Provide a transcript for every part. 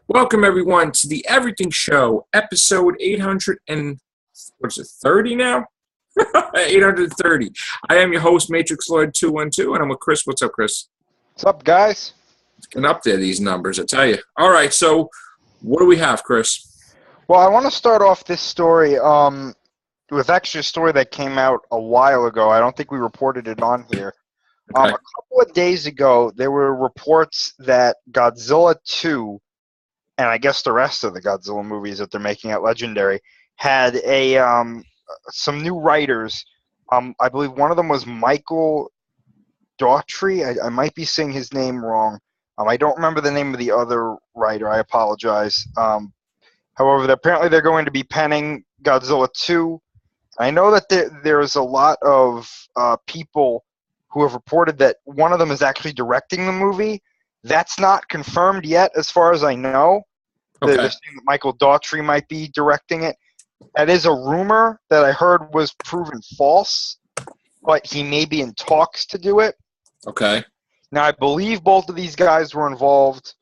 Welcome everyone to the Everything Show, episode 800 and what is it, 30 now? 830. I am your host, Matrix Lloyd 212, and I'm with Chris. What's up, Chris? What's up, guys? It's getting up there, these numbers, I tell you. All right, so what do we have, Chris? Well, I want to start off this story with actually a story that came out a while ago. I don't think we reported it on here. Okay. A couple of days ago, there were reports that Godzilla 2, and I guess the rest of the Godzilla movies that they're making at Legendary, had some new writers. I believe one of them was Michael Daughtry. I might be saying his name wrong. I don't remember the name of the other writer. I apologize. However, apparently they're going to be penning Godzilla 2. I know that there's a lot of people who have reported that one of them is actually directing the movie. That's not confirmed yet, as far as I know. Okay. They're saying that Michael Daughtry might be directing it. That is a rumor that I heard was proven false, but he may be in talks to do it. Okay. Now, I believe both of these guys were involved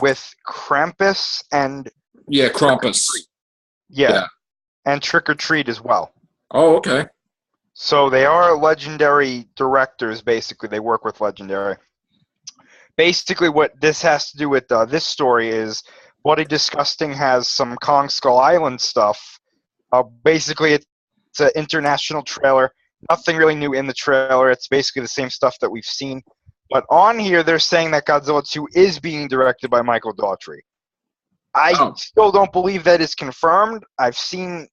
with Krampus and Yeah, Krampus. Yeah, and Trick or Treat as well. Oh, okay. So they are Legendary directors, basically. They work with Legendary. Basically, what this has to do with this story is Bloody Disgusting has some Kong Skull Island stuff. Basically, it's an international trailer. Nothing really new in the trailer. It's basically the same stuff that we've seen. But on here, they're saying that Godzilla 2 is being directed by Michael Daughtry. I still don't believe that is confirmed. I've seen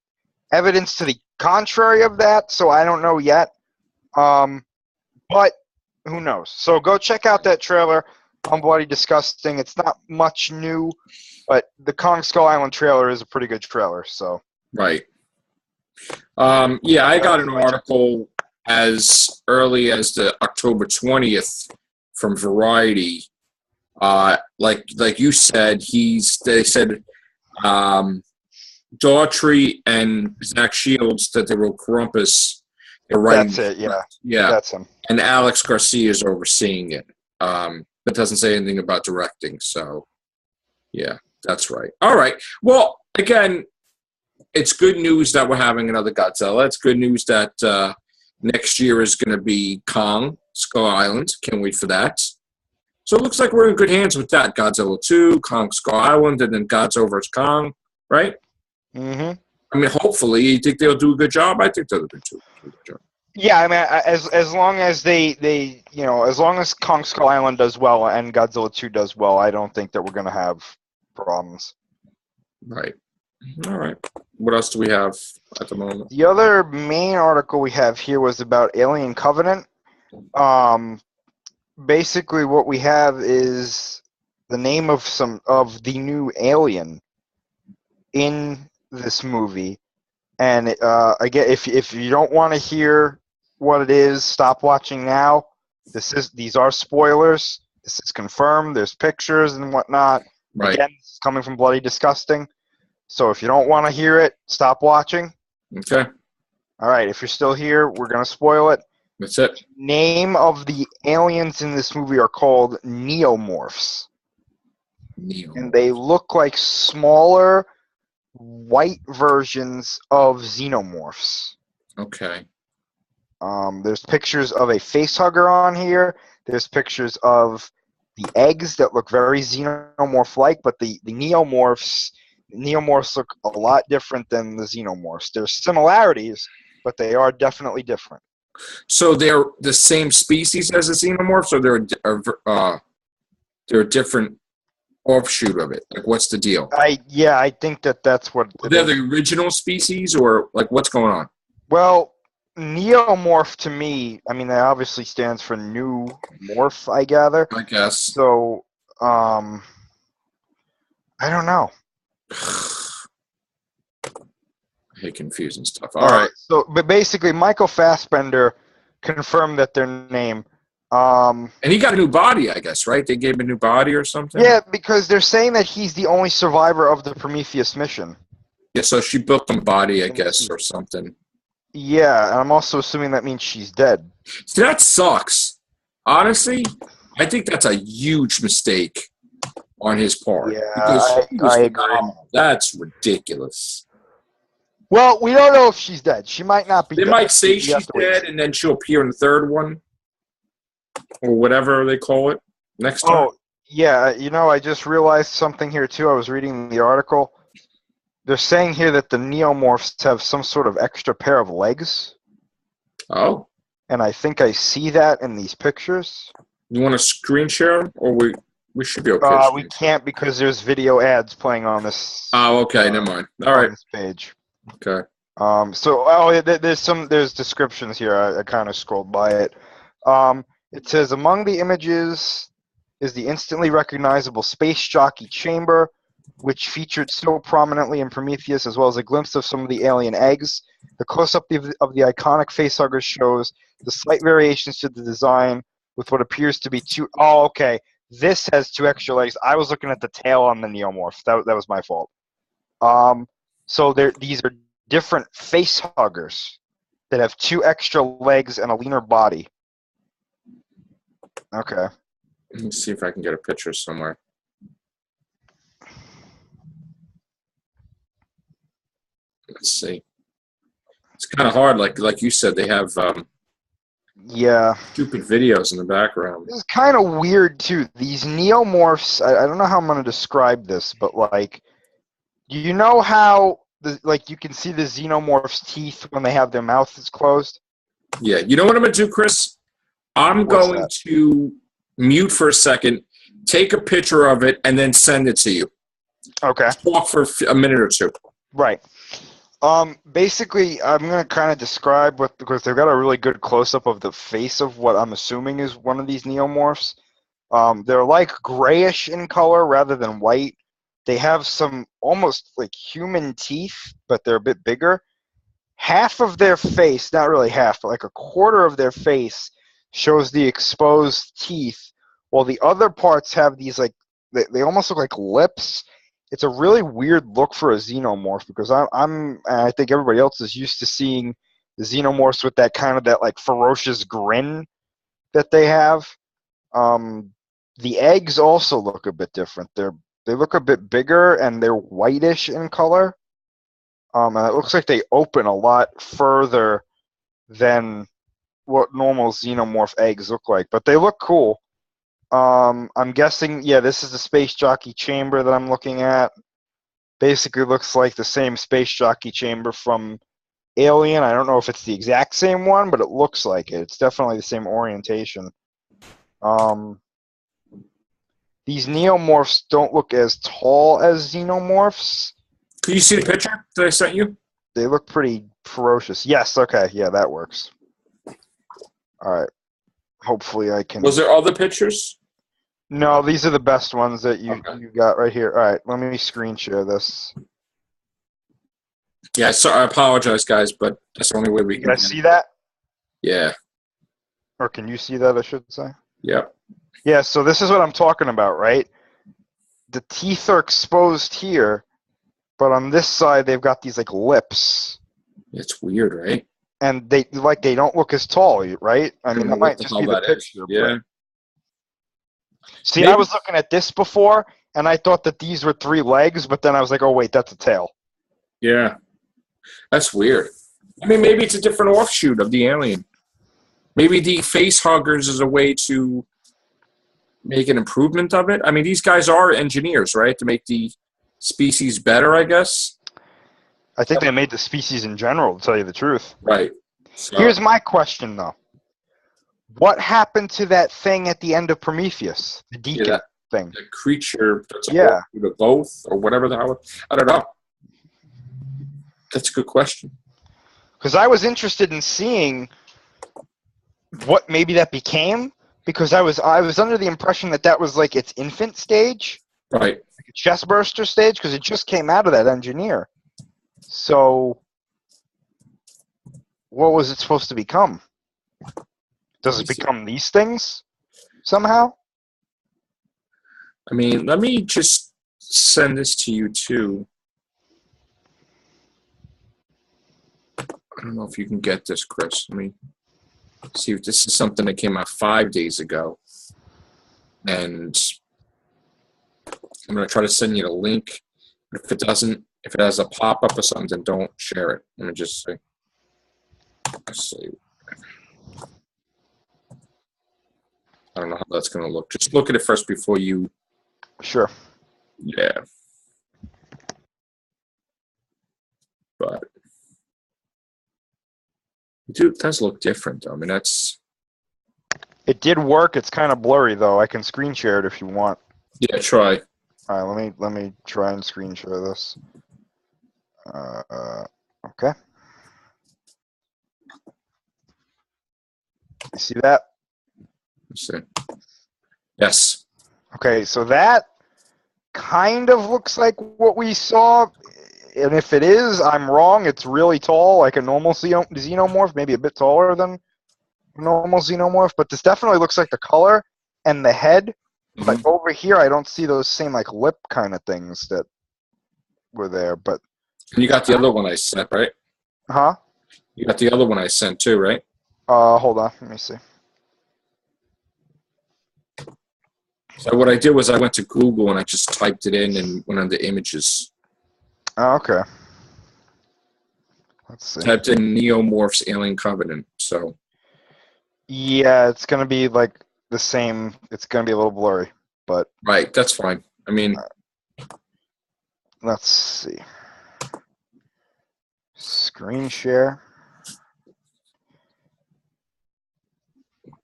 evidence to the contrary of that, so I don't know yet. But who knows? So go check out that trailer on Bloody Disgusting. It's not much new, but the Kong Skull Island trailer is a pretty good trailer. So Right. Yeah, I got an article as early as the October 20th from Variety. Like you said, they said Daughtry and Zach Shields that they wrote Krampus. They're writing. That's it. Yeah. Yeah. That's him. And Alex Garcia is overseeing it. But doesn't say anything about directing. So, yeah, that's right. All right. Well, again, it's good news that we're having another Godzilla. It's good news that next year is going to be Kong Skull Island. Can't wait for that. So it looks like we're in good hands with that. Godzilla 2, Kong Skull Island, and then Godzilla vs. Kong, right? Mm-hmm. I mean, hopefully, you think they'll do a good job? I think they'll do a good job. Yeah, I mean, as long as they as long as Kong Skull Island does well and Godzilla 2 does well, I don't think that we're going to have problems. Right. All right. What else do we have at the moment? The other main article we have here was about Alien Covenant. Basically, what we have is the name of the new alien in this movie, and again, if you don't want to hear what it is, stop watching now. These are spoilers. This is confirmed. There's pictures and whatnot. Right. Again, this is coming from Bloody Disgusting. So if you don't want to hear it, stop watching. Okay. All right. If you're still here, we're gonna spoil it. That's it. Name of the aliens in this movie are called Neomorphs. And they look like smaller white versions of xenomorphs. Okay. There's pictures of a facehugger on here. There's pictures of the eggs that look very xenomorph-like, but the Neomorphs look a lot different than the xenomorphs. There's similarities, but they are definitely different. So they're the same species as the xenomorphs, or they're a different offshoot of it? Like, what's the deal? I think that's what. They're the original species, or like what's going on? Well, Neomorph to me, I mean, that obviously stands for new morph, I gather. I guess. So, I don't know. I hate confusing stuff. All right. So, but basically, Michael Fassbender confirmed that their name. And he got a new body, I guess, right? They gave him a new body or something? Yeah, because they're saying that he's the only survivor of the Prometheus mission. Yeah, so she built him a body, I guess, or something. Yeah, and I'm also assuming that means she's dead. See, that sucks. Honestly, I think that's a huge mistake. on his part Yeah, because she was I agree. phenomenal. That's ridiculous. Well, we don't know if she's dead. She might not be They dead. might say We have she's to wait and dead, see. and then she'll appear in the third one, or whatever they call it, next time. Oh, yeah, I just realized something here, too. I was reading the article. They're saying here that the Neomorphs have some sort of extra pair of legs, Oh, and I think I see that in these pictures. you want to screen share them, or we should be okay. We can't because there's video ads playing on this. Oh, okay, never mind. All on right, this page. okay. Yeah, there's descriptions here. I kind of scrolled by it. It says among the images is the instantly recognizable space jockey chamber, which featured so prominently in Prometheus, as well as a glimpse of some of the alien eggs. The close-up of the iconic facehuggers shows the slight variations to the design with what appears to be two. Oh, okay. This has two extra legs. I was looking at the tail on the Neomorph. That was my fault. So these are different face huggers that have two extra legs and a leaner body. Okay. Let me see if I can get a picture somewhere. Let's see. It's kind of hard, like you said. They have Yeah. stupid videos in the background. This is kind of weird too. These Neomorphs. I don't know how I'm going to describe this, but like, do you know how you can see the Xenomorphs' teeth when they have their mouths closed? Yeah, you know what I'm gonna do, Chris? I'm What's going that? to mute for a second, take a picture of it, and then send it to you. Okay. Talk for a minute or two. Right. Basically, I'm going to kind of describe because they've got a really good close-up of the face of what I'm assuming is one of these Neomorphs. They're like grayish in color rather than white. They have some almost like human teeth, but they're a bit bigger. Half of their face, not really half, but like a quarter of their face shows the exposed teeth, while the other parts have these like, they almost look like lips. It's a really weird look for a xenomorph because I think everybody else is used to seeing the xenomorphs with that like ferocious grin that they have. The eggs also look a bit different. They look a bit bigger and they're whitish in color. And it looks like they open a lot further than what normal xenomorph eggs look like, but they look cool. I'm guessing, yeah, this is the space jockey chamber that I'm looking at. Basically looks like the same space jockey chamber from Alien. I don't know if it's the exact same one, but it looks like it. It's definitely the same orientation. These Neomorphs don't look as tall as Xenomorphs. Can you see the picture that I sent you? They look pretty ferocious. Yes, okay, yeah, that works. All right. Hopefully I can... Was there other pictures? No, these are the best ones that you got right here. All right, let me screen share this. Yeah, I apologize, guys, but that's the only way we You can. guys see that? Yeah. Or can you see that, I should say? Yep. Yeah, so this is what I'm talking about, right? The teeth are exposed here, but on this side they've got these like lips. It's weird, right? And they don't look as tall, right? I mean, that might just be the picture. Yeah. See, I was looking at this before, and I thought that these were 3 legs, but then I was like, oh, wait, that's a tail. Yeah. That's weird. I mean, maybe it's a different offshoot of the alien. Maybe the face huggers is a way to make an improvement of it. I mean, these guys are engineers, right? To make the species better, I guess. I think they made the species in general, to tell you the truth. Right. So, Here's my question, though. What happened to that thing at the end of Prometheus? The deacon thing. the creature that's a offshoot of both, or whatever the hell. I don't know. That's a good question. Because I was interested in seeing what maybe that became, because I was under the impression that was like its infant stage, right? Like a chest burster stage, because it just came out of that engineer. So, what was it supposed to become? Does it become these things somehow? I mean, let me just send this to you too. I don't know if you can get this, Chris. Let me see if this is something that came out 5 days ago. And I'm going to try to send you the link. But if it doesn't, if it has a pop-up or something, then don't share it. Let me just see. Let's see. I don't know how that's going to look. Just look at it first before you... Sure. Yeah. But it does look different, though. I mean, that's... It did work. It's kind of blurry, though. I can screen share it if you want. Yeah, try. All right, let me try and screen share this. Okay. You see that? Let's see. Yes. Okay, so that kind of looks like what we saw, and if it is, I'm wrong. It's really tall, like a normal xenomorph, maybe a bit taller than a normal xenomorph, but this definitely looks like the color and the head. Mm-hmm. Like over here, I don't see those same like lip kind of things that were there, but... And you got the other one I sent, right? Huh? You got the other one I sent too, right? Hold on, let me see. So what I did was I went to Google and I just typed it in and went under images. Oh, okay. Let's see. Typed in Neomorphs Alien Covenant. So Yeah, it's gonna be like the same. It's gonna be a little blurry, but right, that's fine. I mean, let's see. Screen share.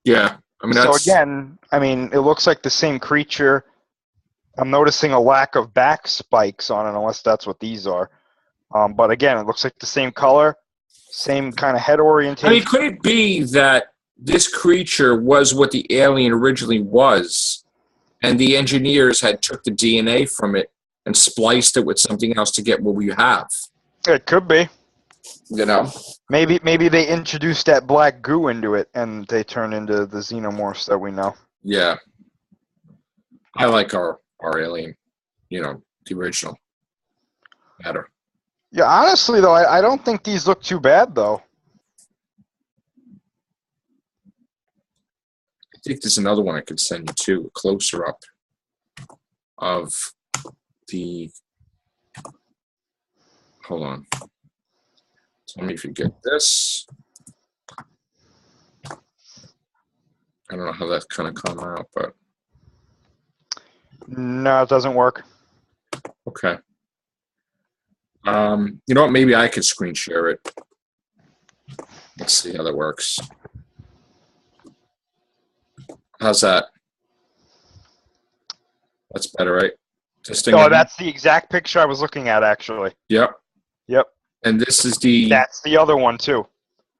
yeah. I mean, So that's again, I mean, it looks like the same creature. I'm noticing a lack of back spikes on it, unless that's what these are. But again, it looks like the same color, same kind of head I orientation. mean, could it be that this creature was what the alien originally was, and the engineers had took the DNA from it and spliced it with something else to get what we have? It could be. You know? Maybe they introduced that black goo into it, and they turn into the xenomorphs that we know. Yeah. I like our alien, you know, the original better. Yeah, honestly, though, I don't think these look too bad, though. I think there's another one I could send you too, a closer up of the. Hold on. Tell me if you get this. I don't know how that's gonna come out, but No, it doesn't work. okay. You know what? Maybe I could screen share it. Let's see how that works. How's that? That's better, right? No, that's the exact picture I was looking at, actually. Yep. Yep. And this is the. That's the other one too.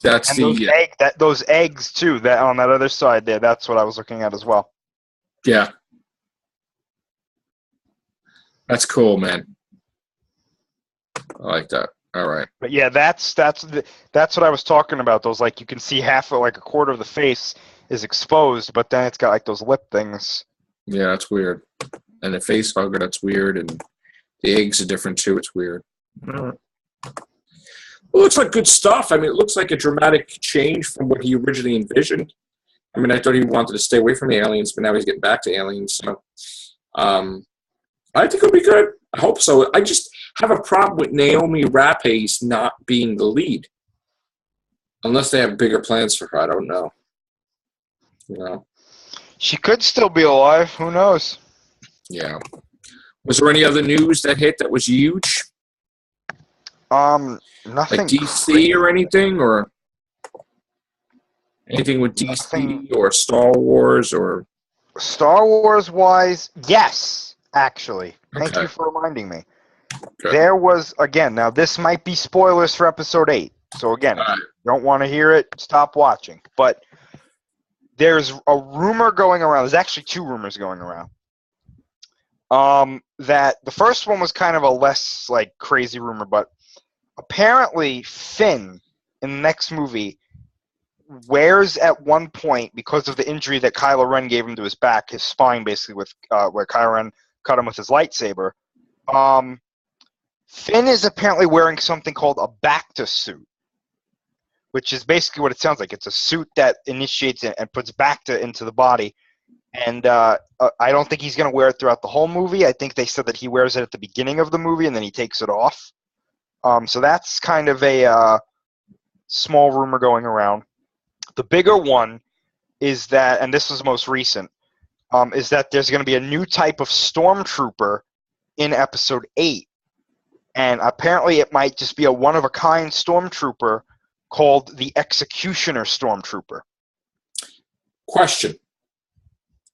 That's and the. those eggs too. That on that other side there. That's what I was looking at as well. Yeah. That's cool, man. I like that. All right. But yeah, that's what I was talking about. Those, like, you can see half of, like, a quarter of the face is exposed, but then it's got like those lip things. Yeah, that's weird. And the face hugger, that's weird. And the eggs are different too. It's weird. Well, it looks like good stuff. I mean, it looks like a dramatic change from what he originally envisioned. I mean, I thought he wanted to stay away from the aliens, but now he's getting back to aliens. So, I think it'll be good. I hope so. I just have a problem with Naomi Rapace not being the lead, unless they have bigger plans for her. I don't know. You know. She could still be alive. Who knows? Yeah. Was there any other news that hit that was huge? Nothing. Like DC or anything, or anything with DC or Star Wars or Star Wars wise? Yes, actually. Thank you for reminding me. Okay. There was, again, now this might be spoilers for episode 8. So again, if you don't want to hear it, stop watching. But there's a rumor going around. There's actually 2 rumors going around. That the first one was kind of a less like crazy rumor, but apparently Finn in the next movie wears at one point, because of the injury that Kylo Ren gave him to his back, his spine basically, with where Kylo Ren cut him with his lightsaber. Finn is apparently wearing something called a Bacta suit, which is basically what it sounds like. It's a suit that initiates and puts Bacta into the body, And I don't think he's going to wear it throughout the whole movie. I think they said that he wears it at the beginning of the movie and then he takes it off. So that's kind of a small rumor going around. The bigger one is that, and this was most recent, is that there's going to be a new type of stormtrooper in Episode 8. And apparently it might just be a one-of-a-kind stormtrooper called the Executioner Stormtrooper. Question.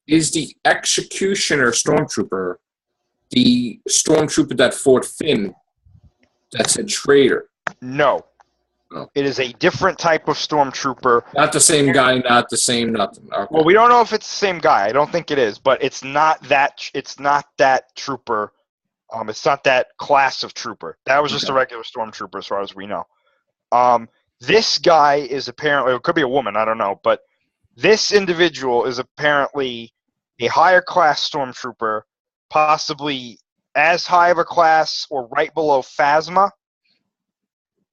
Is the Executioner Stormtrooper the Stormtrooper that fought Finn that's a traitor? No. Oh. It is a different type of stormtrooper. Not the same guy, not the same nothing. Okay. Well, we don't know if it's the same guy. I don't think it is, but it's not that. It's not that trooper. It's not that class of trooper. That was just a regular stormtrooper, as far as we know. This guy is apparently, it could be a woman, I don't know, but this individual is apparently a higher class stormtrooper, possibly as high of a class or right below Phasma.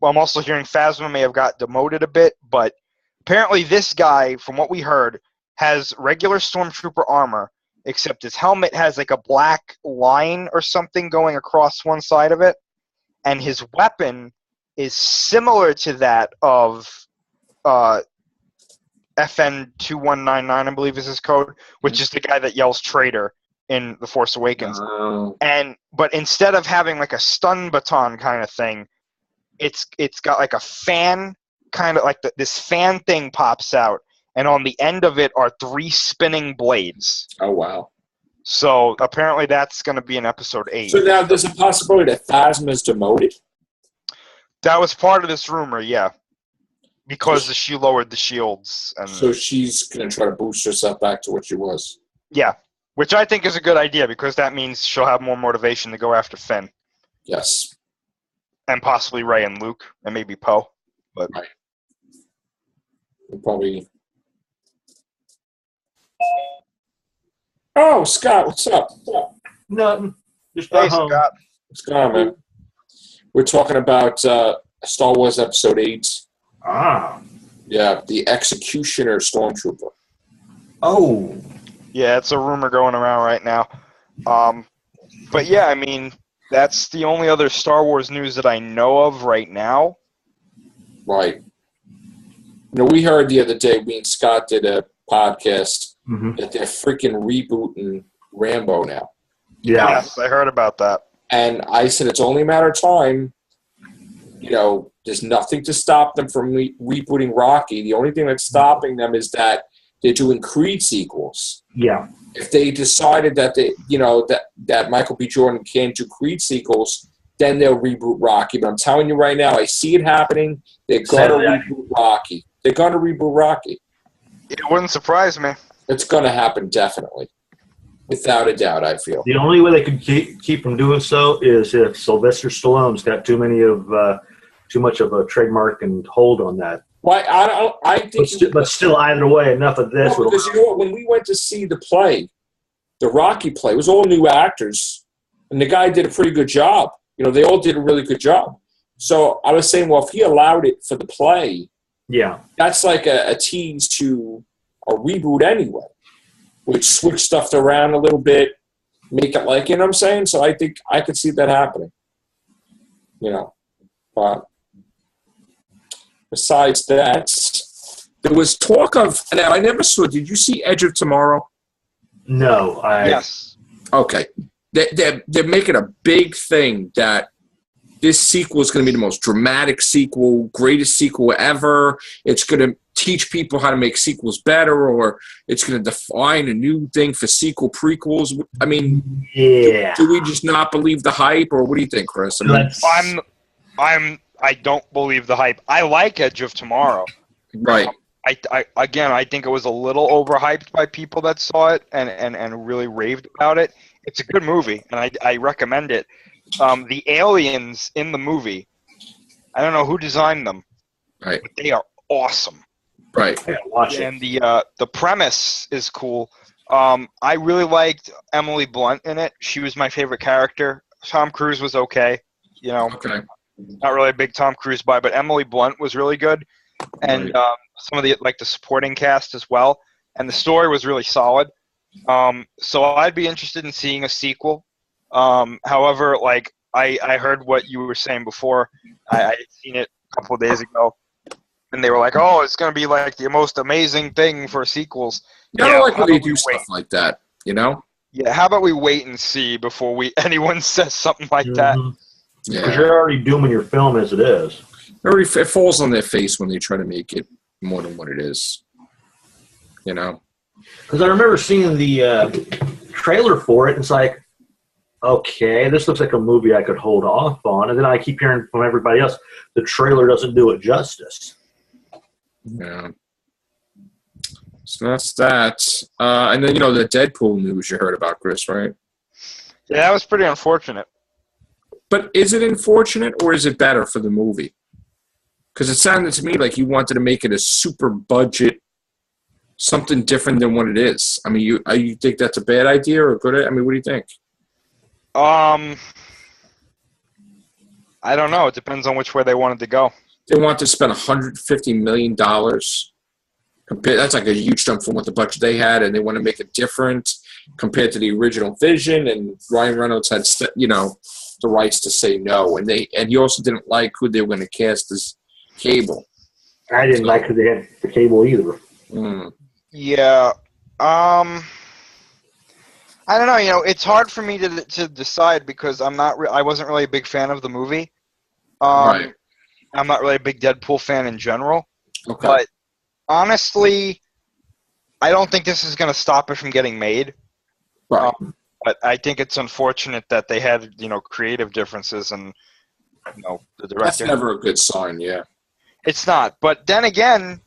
Well, I'm also hearing Phasma may have got demoted a bit, but apparently this guy, from what we heard, has regular stormtrooper armor, except his helmet has like a black line or something going across one side of it, and his weapon is similar to that of FN2199, I believe is his code, which is the guy that yells traitor in The Force Awakens. But instead of having like a stun baton kind of thing, it's got like a fan, kind of like this fan thing pops out, and on the end of it are 3 spinning blades. Oh, wow. So apparently that's going to be in Episode 8. So now there's a possibility that Phasma is demoted? That was part of this rumor, yeah. Because she lowered the shields. And so she's going to try to boost herself back to what she was. Yeah, which I think is a good idea, because that means she'll have more motivation to go after Finn. Yes. And possibly Rey and Luke, and maybe Poe. But right. We'll probably... Oh, Scott, what's up? Nothing. Just hey, got home. Scott. What's going on, man? We're talking about Star Wars Episode 8. Ah. Yeah, the Executioner Stormtrooper. Oh. Yeah, it's a rumor going around right now. But yeah, I mean, that's the only other Star Wars news that I know of right now. Right. You know, we heard the other day, me and Scott did a podcast, that they're freaking rebooting Rambo now. Yeah. Yes, I heard about that. And I said it's only a matter of time. You know, there's nothing to stop them from rebooting Rocky. The only thing that's stopping them is that they're doing Creed sequels. Yeah. If they decided that they, you know, that Michael B. Jordan can't do Creed sequels, then they'll reboot Rocky. But I'm telling you right now, I see it happening. They're going to reboot Rocky. They're going to reboot Rocky. It wouldn't surprise me. It's going to happen, definitely. Without a doubt, I feel. The only way they could keep from doing so is if Sylvester Stallone's got too much of a trademark and hold on that. Why? I think. But still, either way, enough of this. Because you know what? When we went to see the play, the Rocky play, it was all new actors, and the guy did a pretty good job. You know, they all did a really good job. So I was saying, well, if he allowed it for the play, yeah, that's like a tease to a reboot anyway. We'd switch stuff around a little bit, make it like, you know what I'm saying? So I think I could see that happening. You know, but besides that, there was talk of, and I never saw, did you see Edge of Tomorrow? No. Yes. Okay. They're making a big thing that this sequel is going to be the most dramatic sequel, greatest sequel ever. It's going to teach people how to make sequels better, or it's going to define a new thing for prequels. I mean, yeah. Do we just not believe the hype, or what do you think, Chris? I don't believe the hype. I like Edge of Tomorrow. Right. I think it was a little overhyped by people that saw it and really raved about it. It's a good movie, and I recommend it. The aliens in the movie, I don't know who designed them, right? But they are awesome. Right. I gotta watch it. And the premise is cool. I really liked Emily Blunt in it. She was my favorite character. Tom Cruise was okay. You know, not really a big Tom Cruise buy, but Emily Blunt was really good, and some of the supporting cast as well. And the story was really solid. So I'd be interested in seeing a sequel. However, like I heard what you were saying before. I had seen it a couple of days ago, and they were like, "Oh, it's going to be like the most amazing thing for sequels." Yeah, I don't like when they do stuff like that, you know? Yeah, how about we wait and see before anyone says something like that? Because Yeah. you're already dooming your film as it is. It falls on their face when they try to make it more than what it is, you know? Because I remember seeing the trailer for it, and it's like, okay, this looks like a movie I could hold off on. And then I keep hearing from everybody else, the trailer doesn't do it justice. Yeah. So that's that. And then, the Deadpool news you heard about, Chris, right? Yeah, that was pretty unfortunate. But is it unfortunate or is it better for the movie? Because it sounded to me like you wanted to make it a super budget, something different than what it is. I mean, you think that's a bad idea or a good idea? I mean, what do you think? I don't know. It depends on which way they wanted to go. They want to spend $150 million. That's like a huge jump from what the budget they had, and they want to make it different compared to the original vision. And Ryan Reynolds had, the rights to say no, and he also didn't like who they were going to cast as Cable. I didn't like who they had the Cable either. Yeah. I don't know. It's hard for me to decide because I wasn't really a big fan of the movie. Right. I'm not really a big Deadpool fan in general. Okay. But honestly, I don't think this is going to stop it from getting made. Right. But I think it's unfortunate that they had, creative differences and, the director. That's never a good sign, yeah. It's not. But then again,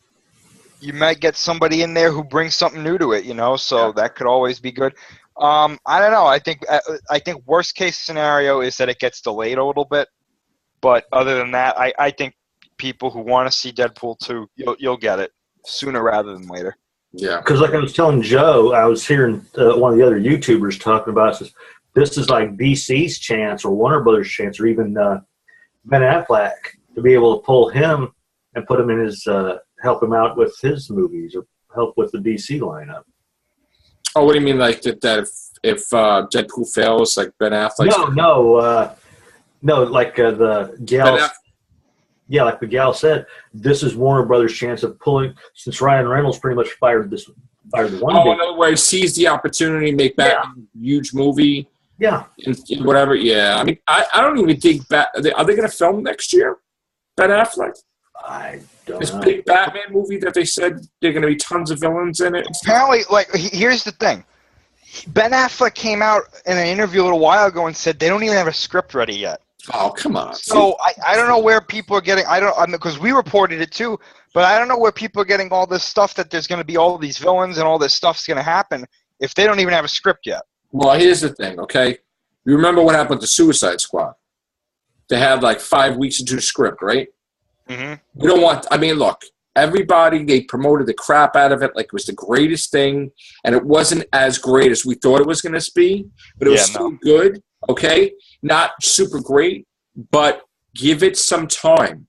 you might get somebody in there who brings something new to it, so that could always be good. I don't know. I think worst case scenario is that it gets delayed a little bit. But other than that, I think people who want to see Deadpool 2, you'll get it sooner rather than later. Yeah. Because like I was telling Joe, I was hearing one of the other YouTubers talking about this is like DC's chance or Warner Brothers' chance or even Ben Affleck to be able to pull him and put him in his help him out with his movies or help with the DC lineup. Oh, what do you mean, like that if Deadpool fails, like Ben Affleck? No, like the gal. Yeah, like the gal said, this is Warner Brothers' chance of pulling, since Ryan Reynolds pretty much fired the one. Oh, in other words, seize the opportunity, make Batman a huge movie. Yeah. And whatever, yeah. I mean, I don't even think are they going to film next year, Ben Affleck? I don't this know. big Batman movie that they said there are going to be tons of villains in it. Apparently, here's the thing. Ben Affleck came out in an interview a little while ago and said they don't even have a script ready yet. Oh, come on. So I don't know where people are getting. Because we reported it too, but I don't know where people are getting all this stuff that there's going to be all these villains and all this stuff's going to happen if they don't even have a script yet. Well, here's the thing, okay? You remember what happened to Suicide Squad? They had like 5 weeks into the script, right? Mm-hmm. We don't want. I mean, look. Everybody, they promoted the crap out of it like it was the greatest thing, and it wasn't as great as we thought it was going to be, but it was still good, okay? Not super great, but give it some time.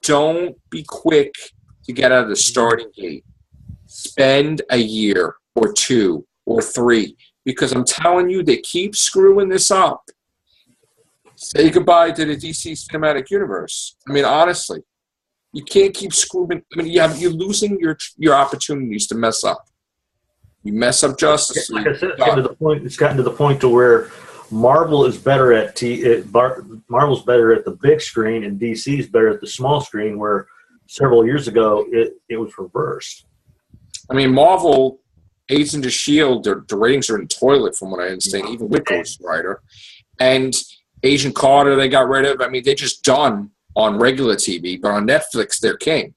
Don't be quick to get out of the starting gate. Spend a year or 2 or 3, because I'm telling you, they keep screwing this up. Say goodbye to the DC Cinematic Universe. I mean, honestly. You can't keep screwing. I mean, you're losing your opportunities to mess up. You mess up Justice League. Like I said, it's gotten to the point to where Marvel is better at Marvel's better at the big screen, and DC is better at the small screen. Where several years ago it was reversed. I mean, Marvel, Agents of Shield, the ratings are in the toilet, from what I understand, even with Ghost Rider, and Agent Carter they got rid of. I mean, they're just done on regular TV, but on Netflix, they're king.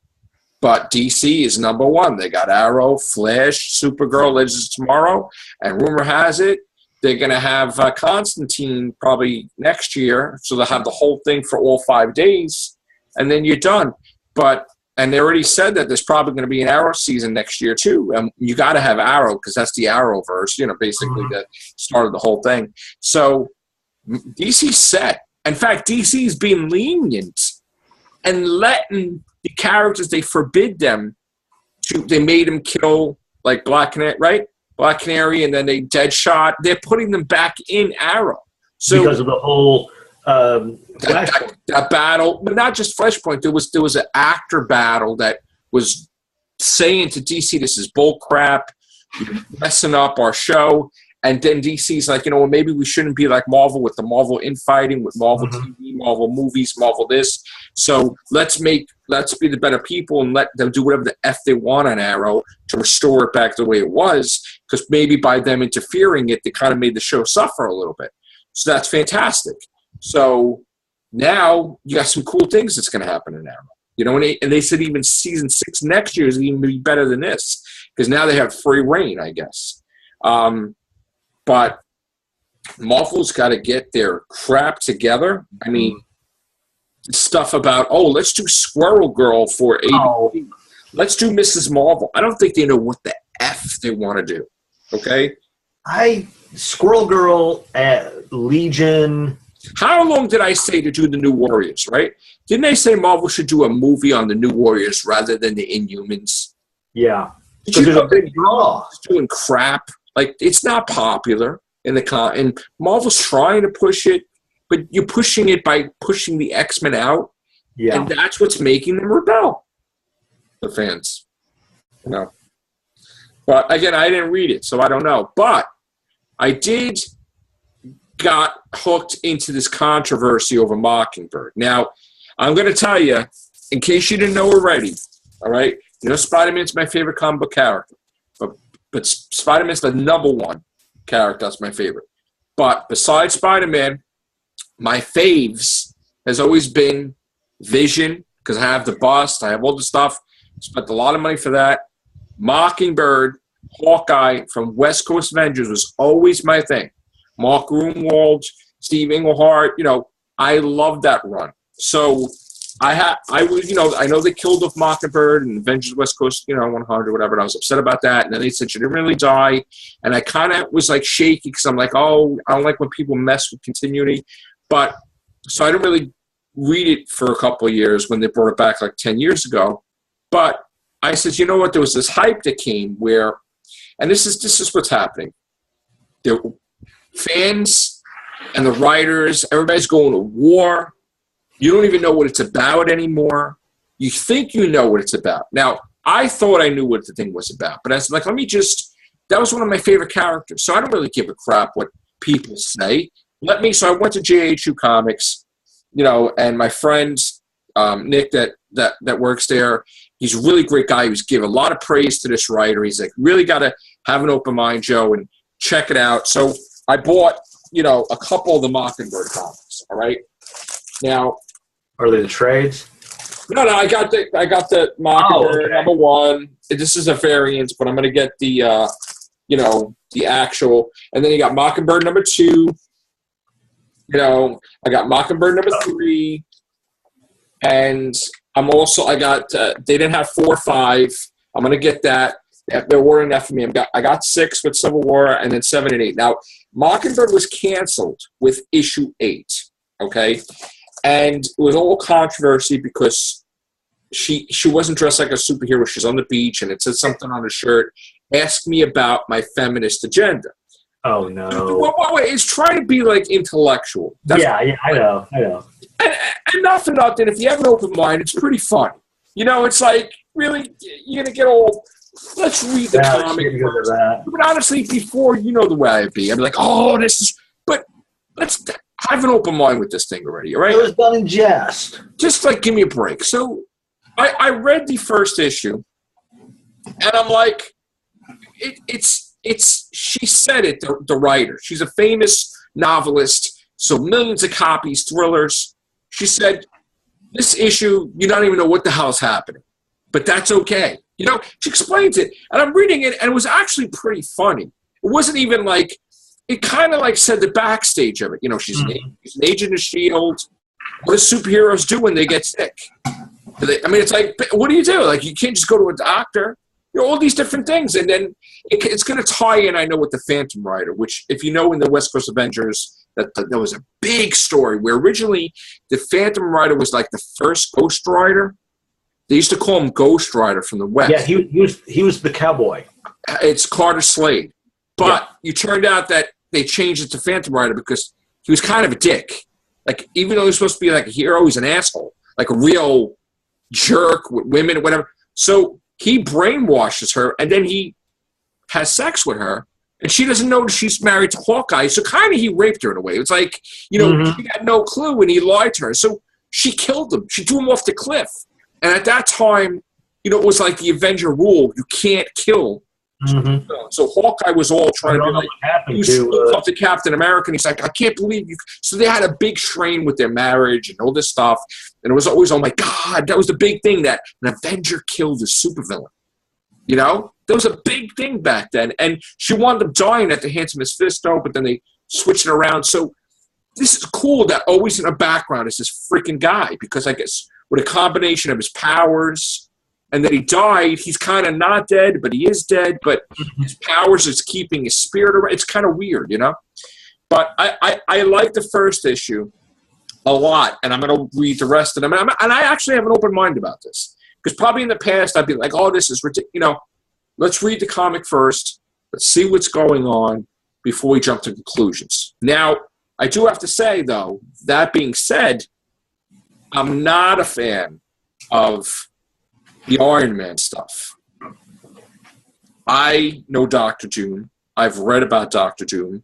But DC is number 1. They got Arrow, Flash, Supergirl, Legends of Tomorrow, and rumor has it they're going to have Constantine probably next year, so they'll have the whole thing for all 5 days, and then you're done. And they already said that there's probably going to be an Arrow season next year, too. You got to have Arrow, because that's the Arrowverse, basically that started the whole thing. So DC's set. In fact, DC's being lenient and letting the characters they forbid them to. They made them kill like Black Knight, right? Black Canary, and then they Deadshot. They're putting them back in Arrow. So because of the whole Flashpoint. That battle, but not just Flashpoint. There was an actor battle that was saying to DC, "This is bull crap. You're messing up our show." And then DC's like, you know, well, maybe we shouldn't be like Marvel with the Marvel infighting, with Marvel TV, Marvel movies, Marvel this. So let's be the better people and let them do whatever the F they want on Arrow to restore it back the way it was. Because maybe by them interfering it, they kind of made the show suffer a little bit. So that's fantastic. So now you got some cool things that's going to happen in Arrow. You know, and they said even season 6 next year is even be better than this because now they have free reign, I guess. But Marvel's got to get their crap together. I mean, stuff about, let's do Squirrel Girl for ABC. Let's do Mrs. Marvel. I don't think they know what the F they want to do. Okay? Squirrel Girl, Legion. How long did I say to do the New Warriors, right? Didn't I say Marvel should do a movie on the New Warriors rather than the Inhumans? Yeah. Because there's a big draw. It's doing crap. Like, it's not popular in the and Marvel's trying to push it, but you're pushing it by pushing the X-Men out. Yeah. And that's what's making them rebel. The fans. You know. But again, I didn't read it, so I don't know. But I got hooked into this controversy over Mockingbird. Now, I'm going to tell you, in case you didn't know already, all right? You know, Spider-Man's my favorite comic book character. But Spider-Man's the number one character. That's my favorite. But besides Spider-Man, my faves has always been Vision, because I have the bust. I have all the stuff. Spent a lot of money for that. Mockingbird, Hawkeye from West Coast Avengers was always my thing. Mark Gruenwald, Steve Englehart, you know, I loved that run. So I know they killed off Mockingbird and Avengers West Coast, 100, whatever, and I was upset about that. And then they said she didn't really die. And I kind of was like shaky because I'm like, I don't like when people mess with continuity. But so I didn't really read it for a couple of years when they brought it back like 10 years ago. But I said, you know what? There was this hype that came where, and this is what's happening. The fans and the writers, everybody's going to war. You don't even know what it's about anymore. You think you know what it's about. Now, I thought I knew what the thing was about, but I was like, that was one of my favorite characters, so I don't really give a crap what people say. So I went to JHU Comics, and my friend, Nick, that works there, he's a really great guy. He was giving a lot of praise to this writer. He's like, really got to have an open mind, Joe, and check it out. So I bought, a couple of the Mockingbird comics, all right? Now, are they the trades? No, I got the Mockingbird number 1. This is a variant, but I'm going to get the, the actual. And then you got Mockingbird number 2. I got Mockingbird number 3. And I got, they didn't have 4 or 5. I'm going to get that. They're ordering that for me. I got 6 with Civil War and then 7 and 8. Now, Mockingbird was canceled with issue 8, okay? And it was all controversy because she wasn't dressed like a superhero. She's on the beach, and it said something on her shirt. Ask me about my feminist agenda. Oh, no. Well, it's trying to be, like, intellectual. Yeah, I know. And not for nothing, if you have an open mind, it's pretty fun. It's like, really, you're going to get all... Let's read the comic first. But honestly, before, the way I'd be like, this is... But let's have an open mind with this thing already, all right? It was done in jest. Just, give me a break. So I read the first issue, and I'm like, she said it, the writer. She's a famous novelist, so millions of copies, thrillers. She said, this issue, you don't even know what the hell's happening. But that's okay. She explains it. And I'm reading it, and it was actually pretty funny. It wasn't even like, it kind of said the backstage of it. She's an agent of S.H.I.E.L.D. What do superheroes do when they get sick? It's like, what do? You can't just go to a doctor. All these different things. And then it's going to tie in, I know, with the Phantom Rider, which, if you know, in the West Coast Avengers, that there was a big story where originally the Phantom Rider was like the first Ghost Rider. They used to call him Ghost Rider from the West. Yeah, he was the cowboy. It's Carter Slade. But you turned out that they changed it to Phantom Rider because he was kind of a dick. Like, even though he was supposed to be like a hero, he's an asshole. Like a real jerk with women or whatever. So he brainwashes her, and then he has sex with her, and she doesn't know that she's married to Hawkeye. So kind of he raped her in a way. It's like, you know, she had no clue, and he lied to her. So she killed him. She threw him off the cliff. And at that time, you know, it was like the Avenger rule. You can't kill. So Hawkeye was all trying to be like, he was up to Captain America, and he's like, I can't believe you. So they had a big strain with their marriage and all this stuff. And it was always, oh my God, that was the big thing, that an Avenger killed a supervillain. You know? That was a big thing back then. And she wound up dying at the hands of Mephisto, but then they switched it around. So this is cool that always in the background is this freaking guy, because I guess with a combination of his powers and that he died, he's kind of not dead, but he is dead, but his powers is keeping his spirit around. It's kind of weird, you know? But I like the first issue a lot, and I'm going to read the rest of them. And I actually have an open mind about this, because probably in the past I'd be like, oh, this is ridiculous. You know, let's read the comic first. Let's see what's going on before we jump to conclusions. Now, I do have to say, though, that being said, I'm not a fan of the Iron Man stuff. I know Dr. Doom. I've read about Dr. Doom.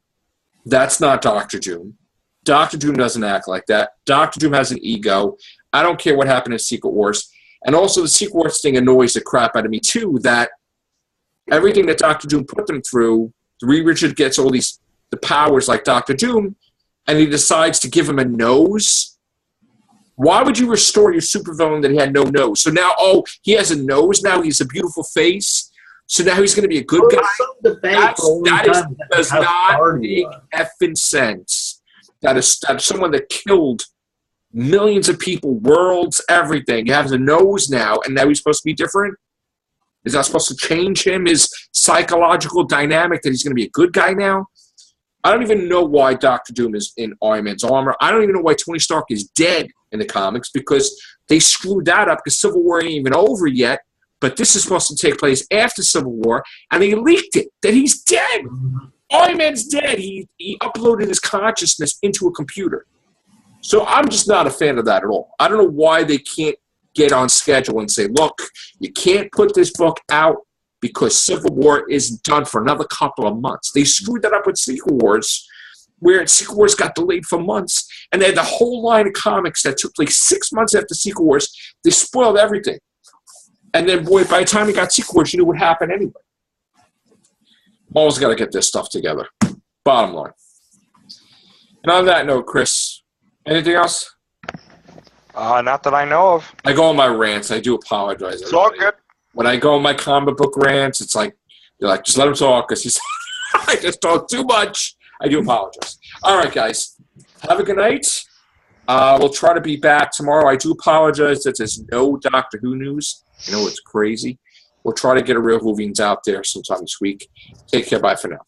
That's not Dr. Doom. Dr. Doom doesn't act like that. Dr. Doom has an ego. I don't care what happened in Secret Wars. And also the Secret Wars thing annoys the crap out of me, too, that everything that Dr. Doom put them through, Reed Richards gets all the powers like Dr. Doom, and he decides to give him a nose. Why would you restore your supervillain that he had no nose? So now, oh, he has a nose now. He's a beautiful face. So now he's going to be a good guy. That does not make effing sense. That is someone that killed millions of people, worlds, everything. He has a nose now, and now he's supposed to be different? Is that supposed to change him, his psychological dynamic, that he's going to be a good guy now? I don't even know why Dr. Doom is in Iron Man's armor. I don't even know why Tony Stark is dead in the comics, because they screwed that up, because Civil War ain't even over yet, but this is supposed to take place after Civil War, and they leaked it, that he's dead. Iron Man's dead. He uploaded his consciousness into a computer. So I'm just not a fan of that at all. I don't know why they can't get on schedule and say, look, you can't put this book out because Civil War is done for another couple of months. They screwed that up with Secret Wars, where Secret Wars got delayed for months, and they had the whole line of comics that took place 6 months after Secret Wars. They spoiled everything. And then, boy, by the time you got Secret Wars, you knew what happened anyway. Always got to get this stuff together. Bottom line. And on that note, Chris, anything else? Not that I know of. I go on my rants. I do apologize. It's all good. When I go on my comic book rants, it's like, you're like, just let him talk, because I just talk too much. I do apologize. All right, guys. Have a good night. We'll try to be back tomorrow. I do apologize that there's no Doctor Who news. I know it's crazy. We'll try to get a real Whovians out there sometime this week. Take care. Bye for now.